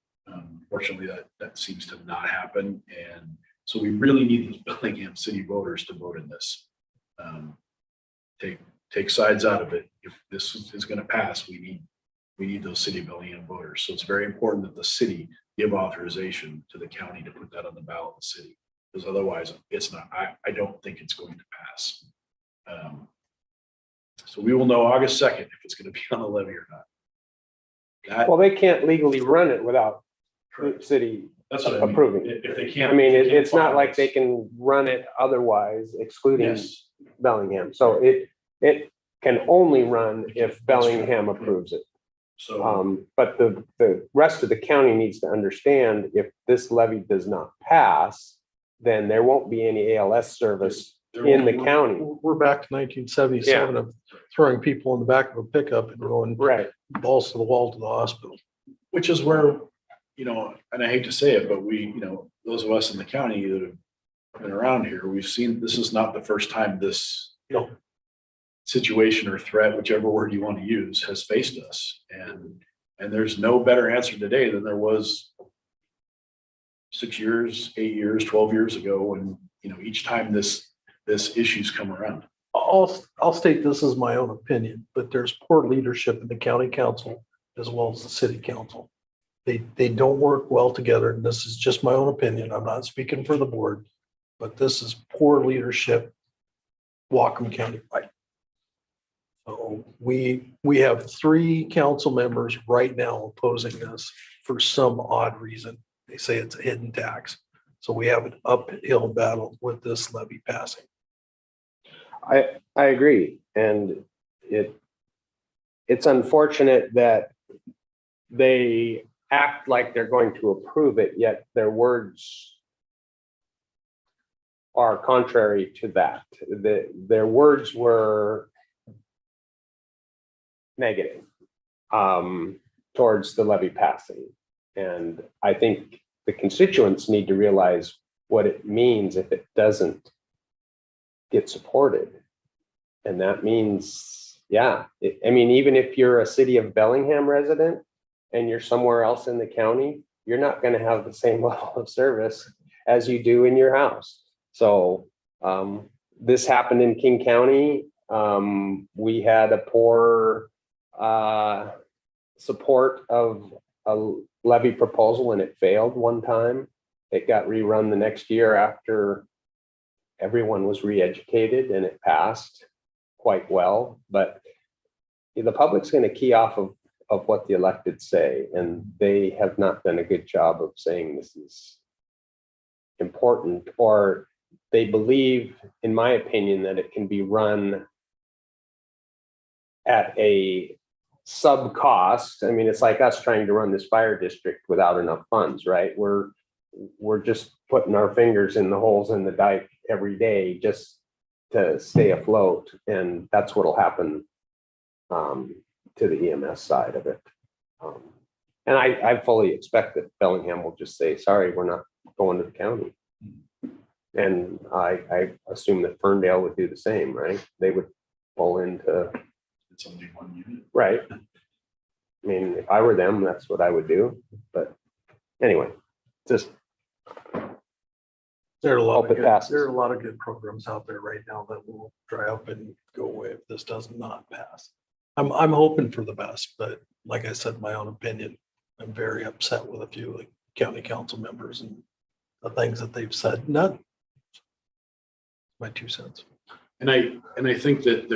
Speaker 4: fortunately that seems to not happen. And so we really need these Bellingham city voters to vote in this. Take sides out of it. If this is going to pass, we need those city of Bellingham voters. So it's very important that the city give authorization to the county to put that on the ballot in the city, because otherwise it's not, I don't think it's going to pass. So we will know August 2nd if it's going to be on the levy or not.
Speaker 1: Well, they can't legally run it without the
Speaker 4: Correct.
Speaker 1: city
Speaker 4: That's what I mean.
Speaker 1: approving.
Speaker 4: If they can't.
Speaker 1: I mean,
Speaker 4: if they can't
Speaker 1: it's not
Speaker 4: file
Speaker 1: like they
Speaker 4: this.
Speaker 1: can run it otherwise, excluding
Speaker 4: Yes,
Speaker 1: Bellingham. So it can only run if Bellingham approves it.
Speaker 4: so
Speaker 1: But the rest of the county needs to understand, if this levy does not pass, then there won't be any ALS service in the county.
Speaker 6: We're back to 1977 of throwing people in the back of a pickup and going
Speaker 1: Right.
Speaker 6: balls to the wall to the hospital.
Speaker 4: which is where, and I hate to say it, but those of us in the county that have been around here, we've seen, this is not the first time this
Speaker 6: No.
Speaker 4: situation or threat, whichever word you want to use, has faced us. And there's no better answer today than there was 6 years, 8 years, 12 years ago when, each time this issue's come around.
Speaker 6: I'll state this as my own opinion, but there's poor leadership in the county council as well as the city council. They don't work well together, and this is just my own opinion. I'm not speaking for the board, but this is poor leadership, Whatcom County wide. So we have 3 council members right now opposing this for some odd reason. They say it's a hidden tax. So we have an uphill battle with this levy passing.
Speaker 1: I agree. And it's unfortunate that they act like they're going to approve it, yet their words are contrary to that. Their words were negative towards the levy passing. And I think the constituents need to realize what it means if it doesn't get supported. And that means, even if you're a city of Bellingham resident and you're somewhere else in the county, you're not going to have the same level of service as you do in your house. So this happened in King County. We had a poor support of a levy proposal, and it failed one time. It got rerun the next year after everyone was re-educated, and it passed quite well. But the public's going to key off of what the elected say, and they have not done a good job of saying this is important, or they believe, in my opinion, that it can be run at a sub cost. I mean, it's like us trying to run this fire district without enough funds, right? We're just putting our fingers in the holes in the dike every day just to stay afloat. And that's what'll happen to the EMS side of it. And I fully expect that Bellingham will just say, sorry, we're not going to the county. And I assume that Ferndale would do the same, right? They would pull into,
Speaker 4: It's only one unit.
Speaker 1: right? I mean, if I were them, that's what I would do. But anyway, just
Speaker 6: There are a lot
Speaker 1: Hope
Speaker 6: of
Speaker 1: it
Speaker 6: good,
Speaker 1: passes.
Speaker 6: there are a lot of good programs out there right now that will dry up and go away if this does not pass. I'm hoping for the best, but like I said, my own opinion, I'm very upset with a few like county council members and the things that they've said. Not my 2 cents.
Speaker 4: And I think that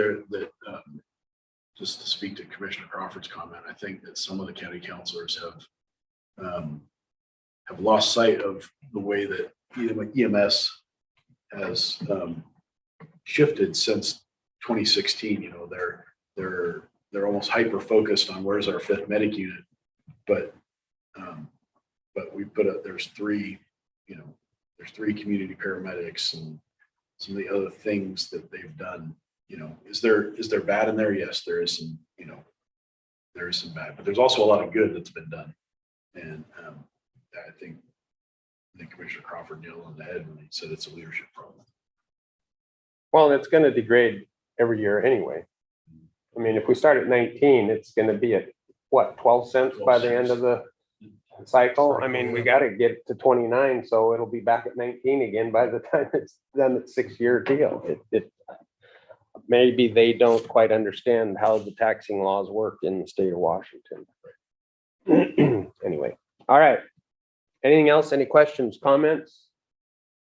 Speaker 4: just to speak to Commissioner Crawford's comment, I think that some of the county councilors have lost sight of the way that EMS has shifted since 2016. You know, they're almost hyper focused on where's our 5th medic unit, but we put up there's 3 community paramedics and some of the other things that they've done. You know, is there bad in there? Yes, there is some, there is some bad, but there's also a lot of good that's been done. And I think Commissioner Crawford nailed on the head when he said it's a leadership problem.
Speaker 1: Well, it's going to degrade every year anyway. I mean, if we start at 19, it's going to be at what, 12 cents by the end of the cycle? I mean, we got to get to 29, so it'll be back at 19 again by the time it's done. It's 6-year deal. Maybe they don't quite understand how the taxing laws work in the state of Washington. Anyway, all right. Anything else? Any questions, comments?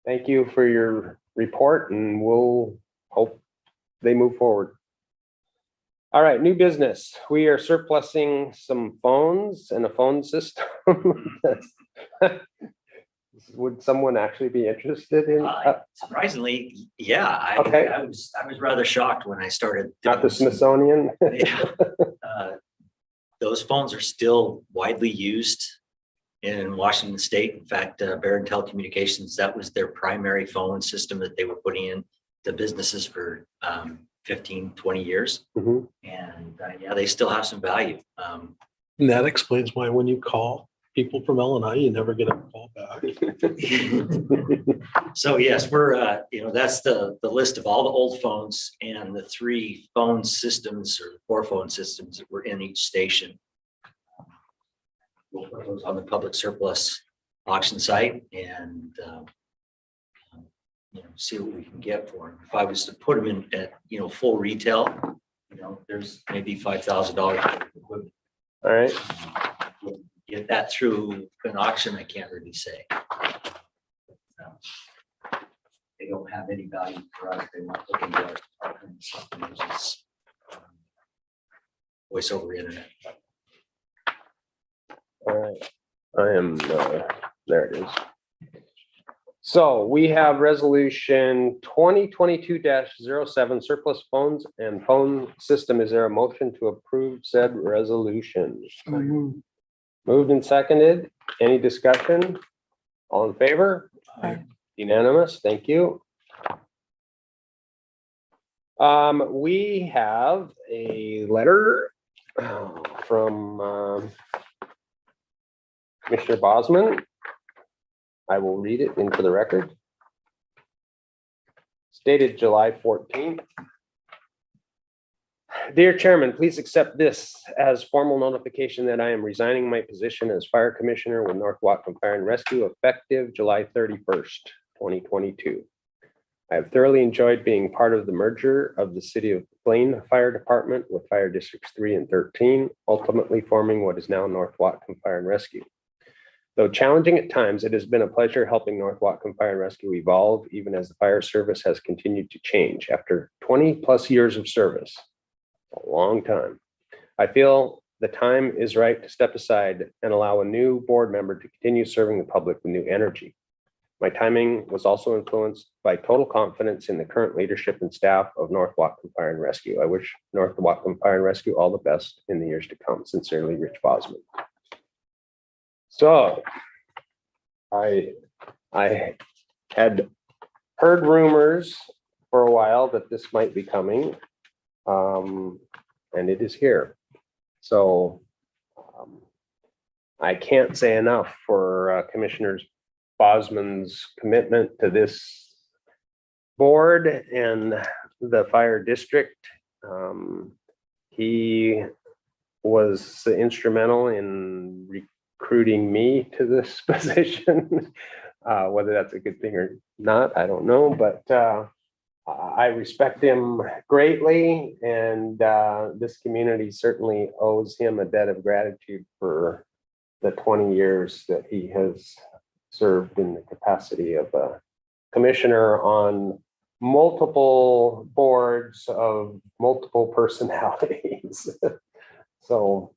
Speaker 1: Thank you for your report, and we'll hope they move forward. All right, new business. We are surplusing some phones and a phone system. Would someone actually be interested in?
Speaker 5: Surprisingly, yeah,
Speaker 1: Okay.
Speaker 5: I was rather shocked when I started.
Speaker 1: Not the Smithsonian?
Speaker 5: Yeah. Those phones are still widely used in Washington State. In fact, Barron Telecommunications, that was their primary phone system that they were putting in to businesses for 15, 20 years.
Speaker 1: Mhm.
Speaker 5: And yeah, they still have some value.
Speaker 6: And that explains why when you call people from LNI, you never get a call back.
Speaker 5: So yes, we're, that's the list of all the old phones and the 3 phone systems or 4 phone systems that were in each station. We'll put those on the public surplus auction site and, see what we can get for them. If I was to put them in at, full retail, there's maybe $5,000 equipment.
Speaker 1: All right.
Speaker 5: Get that through an auction, I can't really say. They don't have any value for us. They want to look into our current system, which is voice over internet.
Speaker 1: All right. I am, there it is. So we have resolution 2022-07 surplus phones and phone system. Is there a motion to approve said resolution?
Speaker 2: So moved.
Speaker 1: Moved and seconded. Any discussion? All in favor?
Speaker 2: Aye.
Speaker 1: Unanimous. Thank you. We have a letter from Commissioner Bosman. I will read it into the record. Stated July 14th. Dear Chairman, please accept this as formal notification that I am resigning my position as Fire Commissioner with North Whatcom Fire and Rescue effective July 31st, 2022. I have thoroughly enjoyed being part of the merger of the City of Blaine Fire Department with Fire Districts 3 and 13, ultimately forming what is now North Whatcom Fire and Rescue. Though challenging at times, it has been a pleasure helping North Whatcom Fire and Rescue evolve, even as the fire service has continued to change. After 20+ years of service, a long time, I feel the time is right to step aside and allow a new board member to continue serving the public with new energy. My timing was also influenced by total confidence in the current leadership and staff of North Whatcom Fire and Rescue. I wish North Whatcom Fire and Rescue all the best in the years to come. Sincerely, Rich Bosman. So I had heard rumors for a while that this might be coming, and it is here. So I can't say enough for Commissioner Bosman's commitment to this board and the fire district. He was instrumental in recruiting me to this position. Whether that's a good thing or not, I don't know, but I respect him greatly, and this community certainly owes him a debt of gratitude for the 20 years that he has served in the capacity of a commissioner on multiple boards of multiple personalities. So,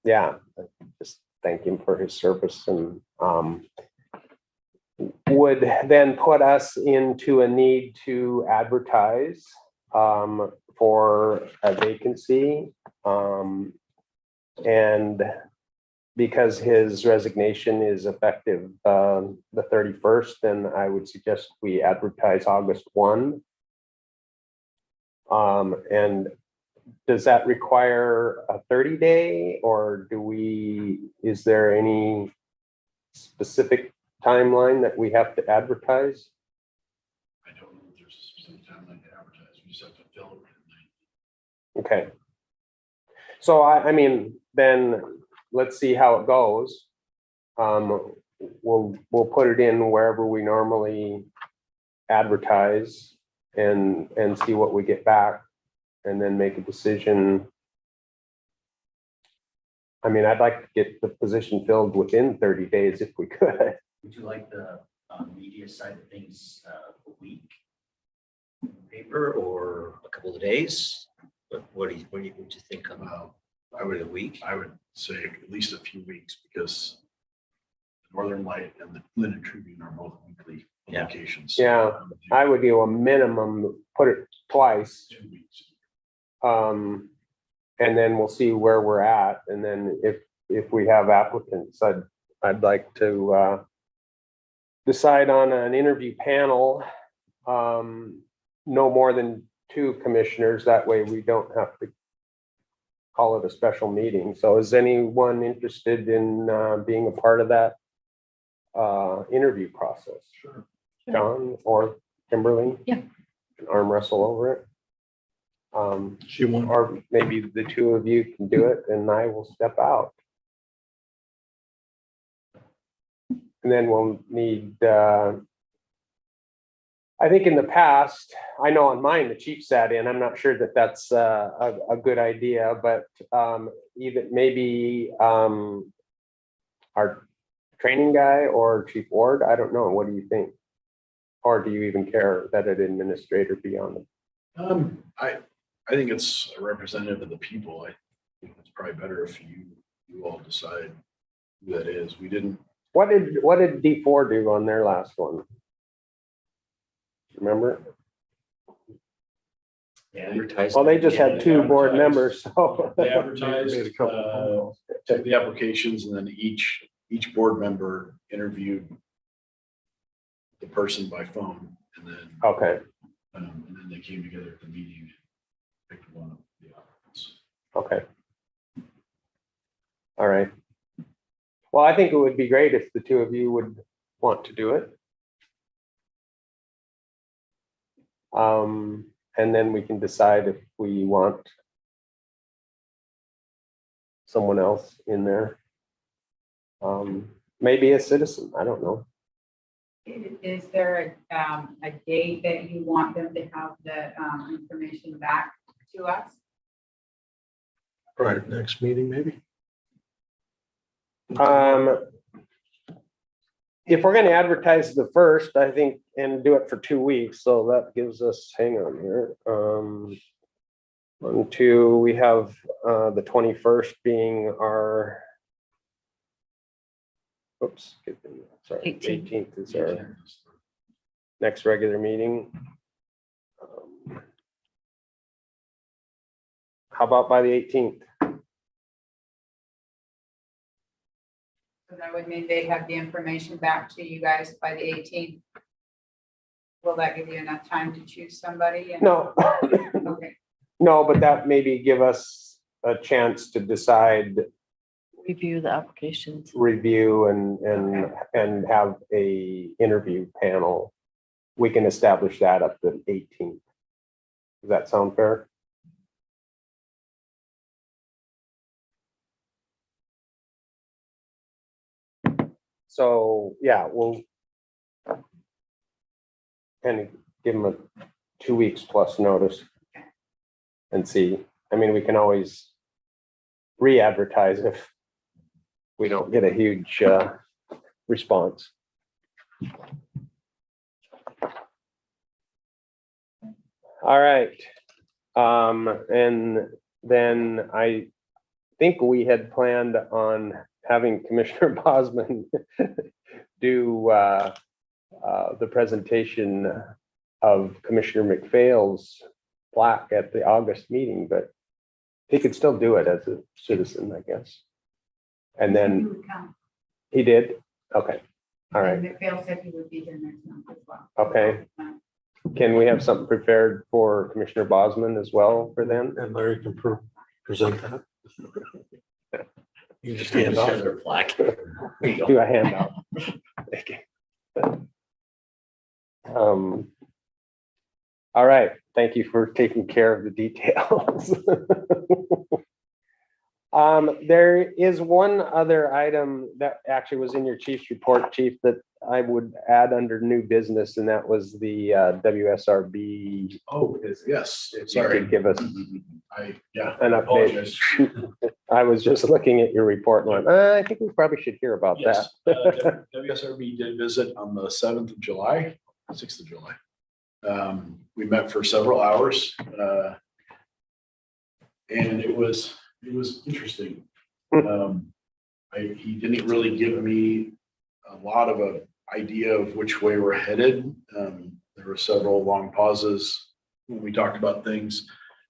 Speaker 1: yeah, just thank him for his service, and would then put us into a need to advertise for a vacancy. And because his resignation is effective the 31st, then I would suggest we advertise August 1. And does that require a 30-day, or is there any specific timeline that we have to advertise?
Speaker 4: I don't know if there's a specific timeline to advertise. We just have to fill it.
Speaker 1: Okay. So I mean, then let's see how it goes. We'll put it in wherever we normally advertise and see what we get back, and then make a decision. I mean, I'd like to get the position filled within 30 days if we could.
Speaker 5: Would you like the media side of things a week? Paper or a couple of days? What do you think of
Speaker 4: I would
Speaker 5: a week?
Speaker 4: I would say at least a few weeks, because the Northern Light and the Linden Tribune are both weekly
Speaker 5: Yeah.
Speaker 4: publications.
Speaker 1: Yeah, I would do a minimum, put it twice.
Speaker 4: 2 weeks.
Speaker 1: And then we'll see where we're at. And then if we have applicants, I'd like to decide on an interview panel. No more than 2 commissioners. That way we don't have to call it a special meeting. So is anyone interested in being a part of that interview process?
Speaker 4: Sure.
Speaker 1: John or Kimberly?
Speaker 3: Yeah.
Speaker 1: Can arm wrestle over it.
Speaker 6: She won't.
Speaker 1: Or maybe the 2 of you can do it and I will step out. And then we'll need, I think in the past, I know on mine, the chief sat in. I'm not sure that that's a good idea, but even maybe our training guy or Chief Ward, I don't know. What do you think? Or do you even care that an administrator be on it?
Speaker 4: I think it's a representative of the people. I think it's probably better if you all decide who that is. We didn't.
Speaker 1: What did D4 do on their last one? Remember?
Speaker 5: Advertised.
Speaker 1: Well, they just had 2 board
Speaker 4: advertised.
Speaker 1: members, so.
Speaker 4: They advertised,
Speaker 6: Made a couple of phone calls.
Speaker 4: took the applications, and then each board member interviewed the person by phone, and
Speaker 1: Okay,
Speaker 4: then they came together at the meeting, and picked one of the applicants.
Speaker 1: okay. All right. Well, I think it would be great if the 2 of you would want to do it. And then we can decide if we want someone else in there. Maybe a citizen, I don't know.
Speaker 7: Is there a date that you want them to have the information back to us?
Speaker 6: Right, next meeting, maybe?
Speaker 1: If we're gonna advertise the 1st, I think, and do it for 2 weeks, so that gives us, hang on here. 1, 2, we have the 21st being our. Oops, sorry,
Speaker 3: 18th.
Speaker 1: 18th is our next regular meeting. How about by the 18th?
Speaker 7: So that would mean they have the information back to you guys by the 18th. Will that give you enough time to choose somebody?
Speaker 1: No,
Speaker 7: Okay,
Speaker 1: no, but that maybe give us a chance to decide,
Speaker 3: Review the applications.
Speaker 1: review and have a interview panel. We can establish that up to 18th. Does that sound fair? So, yeah, we'll kind of give them a 2 weeks plus notice and see. I mean, we can always re-advertise if we don't get a huge response. All right. And then I think we had planned on having Commissioner Bosman do the presentation of Commissioner McPhail's plaque at the August meeting, but he could still do it as a citizen, I guess. And
Speaker 7: You
Speaker 1: then
Speaker 7: would come.
Speaker 1: he did. Okay. All right.
Speaker 7: And McPhail said he would be there next month as well.
Speaker 1: Okay. Can we have something prepared for Commissioner Bosman as well for then?
Speaker 6: And Larry can present that. You just hand
Speaker 5: Share
Speaker 6: off.
Speaker 5: their plaque. There you go.
Speaker 1: Do a handout. Okay. All right, thank you for taking care of the details. There is one other item that actually was in your chief's report, Chief, that I would add under new business, and that was the WSRB.
Speaker 4: Oh, yes,
Speaker 1: If you
Speaker 4: sorry.
Speaker 1: could give us
Speaker 4: Yeah.
Speaker 1: an
Speaker 4: I
Speaker 1: update.
Speaker 4: apologize.
Speaker 1: I was just looking at your report and went, I think we probably should hear about that.
Speaker 4: Yes, WSRB did visit on the 7th of July, 6th of July. We met for several hours. And it was interesting. He didn't really give me a lot of an idea of which way we're headed. There were several long pauses when we talked about things,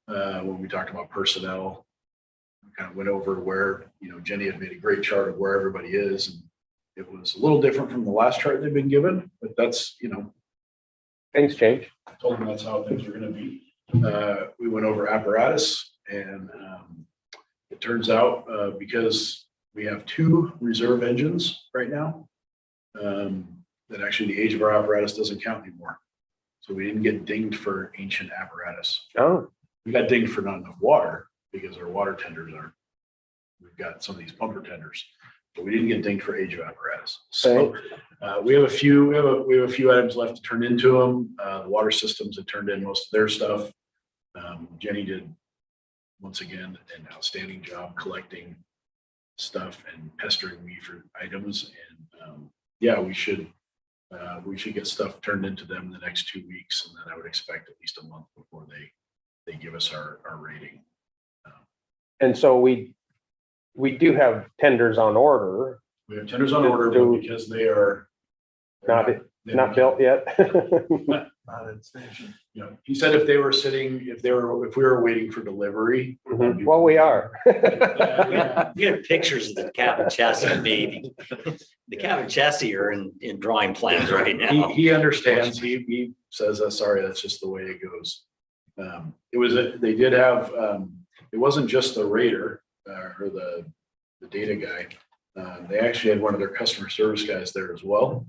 Speaker 4: when we talked about personnel. We kind of went over where, Jenny had made a great chart of where everybody is. And it was a little different from the last chart they've been given, but that's,
Speaker 1: Things change.
Speaker 4: I told them that's how things are gonna be. We went over apparatus and it turns out because we have 2 reserve engines right now, that actually the age of our apparatus doesn't count anymore. So we didn't get dinged for ancient apparatus.
Speaker 1: Oh,
Speaker 4: We got dinged for not enough water because our water tenders aren't. We've got some of these pumper tenders, but we didn't get dinged for age of apparatus. So we have a few items left to turn into them. The water systems have turned in most of their stuff. Jenny did, once again, an outstanding job collecting stuff and pestering me for items. And yeah, we should get stuff turned into them in the next 2 weeks. And then I would expect at least a month before they give us our rating.
Speaker 1: and so we do have tenders on order,
Speaker 4: We have tenders on order, but because they are they're
Speaker 1: not built yet.
Speaker 4: He said if we were waiting for delivery.
Speaker 1: Well, we are.
Speaker 5: We have pictures of the cab and chassis maybe. The cab and chassis are in drawing plans right now.
Speaker 4: He understands. He says, sorry, that's just the way it goes. They did have, it wasn't just the rater or the data guy. They actually had one of their customer service guys there as well.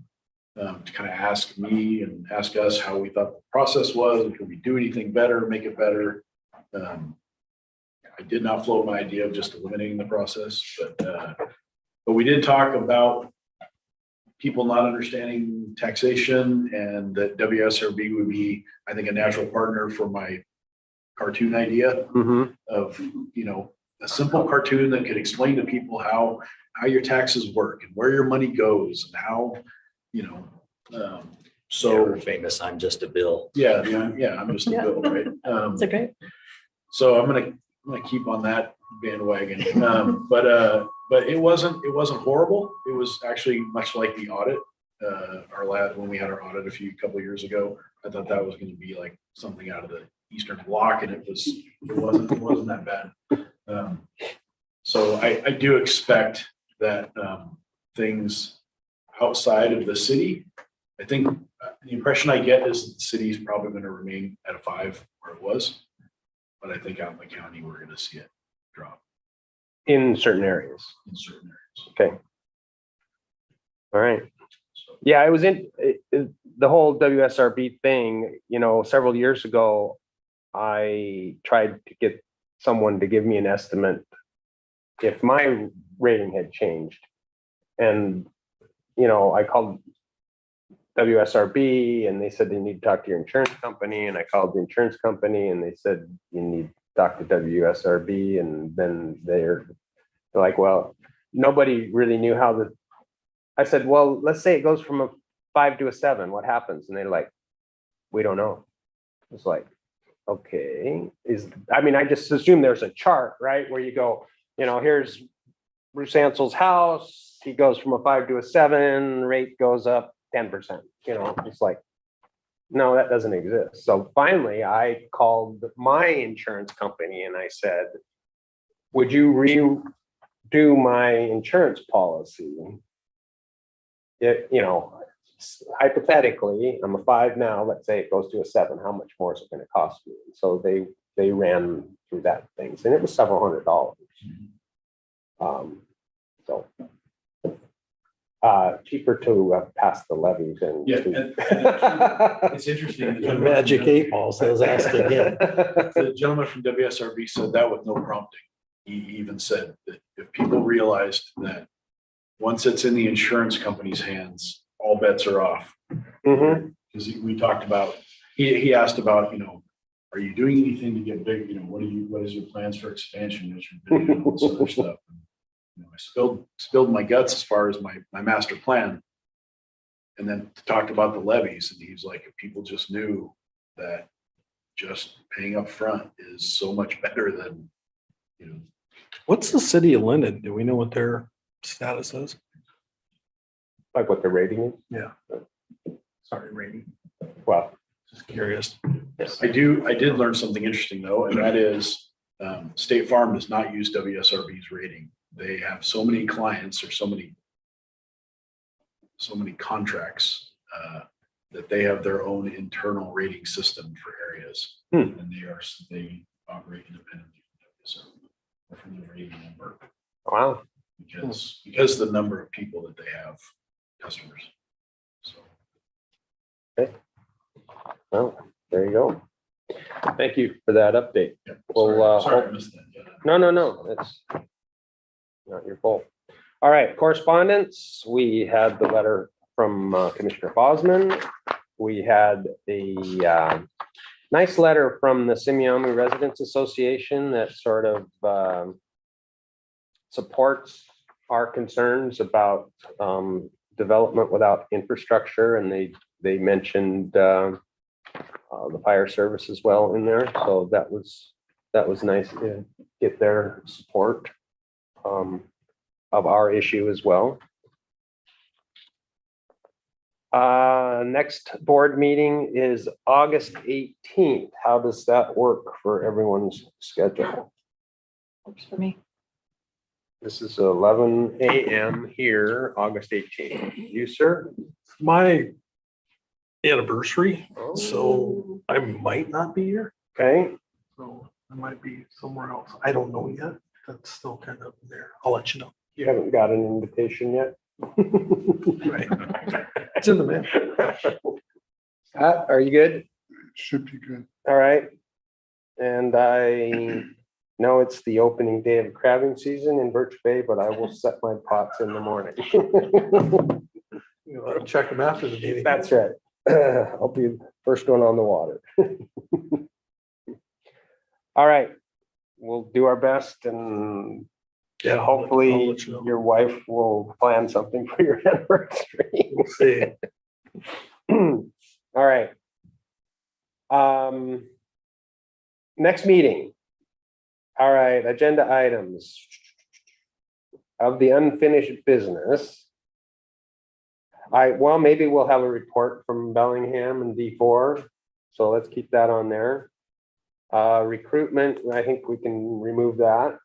Speaker 4: To kind of ask me and ask us how we thought the process was, and could we do anything better, make it better. I did not float my idea of just eliminating the process, but we did talk about people not understanding taxation, and that WSRB would be, I think, a natural partner for my cartoon idea
Speaker 1: Mhm.
Speaker 4: of, a simple cartoon that could explain to people how your taxes work and where your money goes and how,
Speaker 5: So we're famous, I'm just a bill.
Speaker 4: yeah, I'm just a
Speaker 3: Yeah.
Speaker 4: bill, right?
Speaker 3: It's a great,
Speaker 4: So I'm gonna keep on that bandwagon. But it wasn't horrible. It was actually much like the audit. When we had our audit couple of years ago, I thought that was gonna be like something out of the Eastern Bloc, and it wasn't that bad. So I do expect that things outside of the city, I think the impression I get is that the city is probably going to remain at a 5 where it was. But I think out in the county, we're going to see it drop
Speaker 1: In certain areas.
Speaker 4: in certain areas.
Speaker 1: Okay. All right.
Speaker 4: So,
Speaker 1: Yeah, I was the whole WSRB thing, several years ago, I tried to get someone to give me an estimate if my rating had changed. And, I called WSRB, and they said they need to talk to your insurance company, and I called the insurance company, and they said you need to talk to WSRB, and then they're like, well, nobody really knew how the, I said, well, let's say it goes from a 5 to a 7, what happens? And they're like, we don't know. It's like, okay, I mean, I just assume there's a chart, right, where you go, here's Bruce Ansel's house, he goes from a 5 to a 7, rate goes up 10%, it's like, no, that doesn't exist. So finally, I called my insurance company and I said, would you redo my insurance policy? Hypothetically, I'm a 5 now, let's say it goes to a 7, how much more is it going to cost me? So they ran through that things, and it was several $100s. So cheaper to pass the levies and
Speaker 4: Yeah, and it's interesting.
Speaker 6: The magic 8 ball says ask again.
Speaker 4: The gentleman from WSRB said that with no prompting. He even said that if people realized that once it's in the insurance company's hands, all bets are off.
Speaker 1: Mhm.
Speaker 4: Because we talked about, he asked about, are you doing anything to get big? What is your plans for expansion? As you've been doing all this other stuff. I spilled my guts as far as my master plan. And then talked about the levies, and he's like, if people just knew that just paying up front is so much better than,
Speaker 6: What's the city of Linden? Do we know what their status is?
Speaker 1: Like what the rating is?
Speaker 6: Yeah. Sorry, rating.
Speaker 1: Well,
Speaker 6: Just curious.
Speaker 4: I did learn something interesting though, and that is State Farm does not use WSRB's rating. They have so many clients or so many contracts that they have their own internal rating system for areas. And they operate independently from the rating number
Speaker 1: wow.
Speaker 4: because the number of people that they have customers. So
Speaker 1: Well, there you go. Thank you for that update.
Speaker 4: yeah,
Speaker 1: Well,
Speaker 4: sorry I missed that. Yeah.
Speaker 1: No, it's not your fault. All right, correspondence. We had the letter from Commissioner Bosman. We had a nice letter from the Simiami Residents Association that sort of supports our concerns about development without infrastructure, and they mentioned the fire service as well in there. So that was nice to get their support of our issue as well. Next board meeting is August 18th. How does that work for everyone's schedule?
Speaker 3: Works for me.
Speaker 1: This is 11 a.m. here, August 18th. You, sir?
Speaker 6: My anniversary,
Speaker 1: Oh.
Speaker 6: so I might not be here.
Speaker 1: Okay,
Speaker 6: So I might be somewhere else. I don't know yet. That's still kind of there. I'll let you know.
Speaker 1: you haven't got an invitation yet?
Speaker 6: Right. It's in the mail.
Speaker 1: Scott, are you good?
Speaker 2: Should be good.
Speaker 1: All right. And I know it's the opening day of crabbing season in Birch Bay, but I will set my pots in the morning.
Speaker 6: You check them after the meeting.
Speaker 1: That's right. I'll be the first one on the water. All right. We'll do our best, and
Speaker 6: Yeah, I'll
Speaker 1: hopefully
Speaker 6: let you know.
Speaker 1: your wife will plan something for your anniversary.
Speaker 6: We'll see.
Speaker 1: All right. Next meeting. All right, agenda items. Of the unfinished business. Well, maybe we'll have a report from Bellingham and D4. So let's keep that on there. Recruitment, I think we can remove that.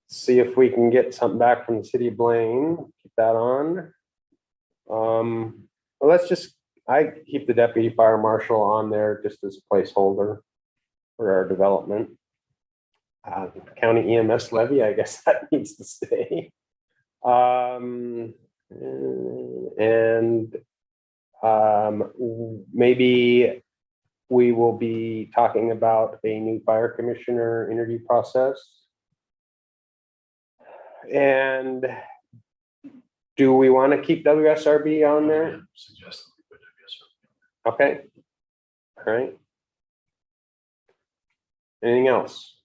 Speaker 1: See if we can get something back from the city of Blaine, keep that on. Well, I keep the deputy fire marshal on there just as a placeholder for our development. County EMS levy, I guess that needs to stay. Maybe we will be talking about a new fire commissioner interview process. And Do we want to keep WSRB on there?
Speaker 4: Suggest that we put WSRB.
Speaker 1: Okay. All right. Anything else?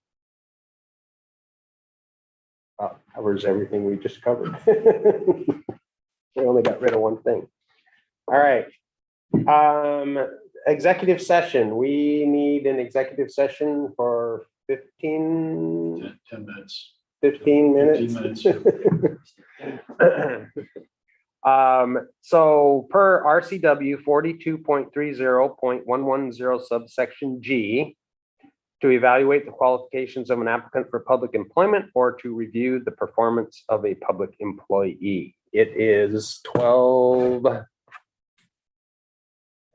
Speaker 1: Covers everything we just covered. We only got rid of one thing. All right. Executive session. We need an executive session for 15
Speaker 4: 10 minutes.
Speaker 1: 15 minutes.
Speaker 4: 15 minutes.
Speaker 1: So per RCW 42.30.110 subsection G, to evaluate the qualifications of an applicant for public employment or to review the performance of a public employee. It is 12.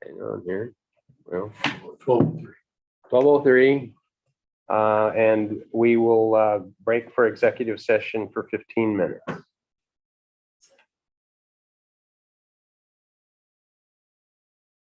Speaker 1: Hang on here. Well, 12:03. And we will break for executive session for 15 minutes.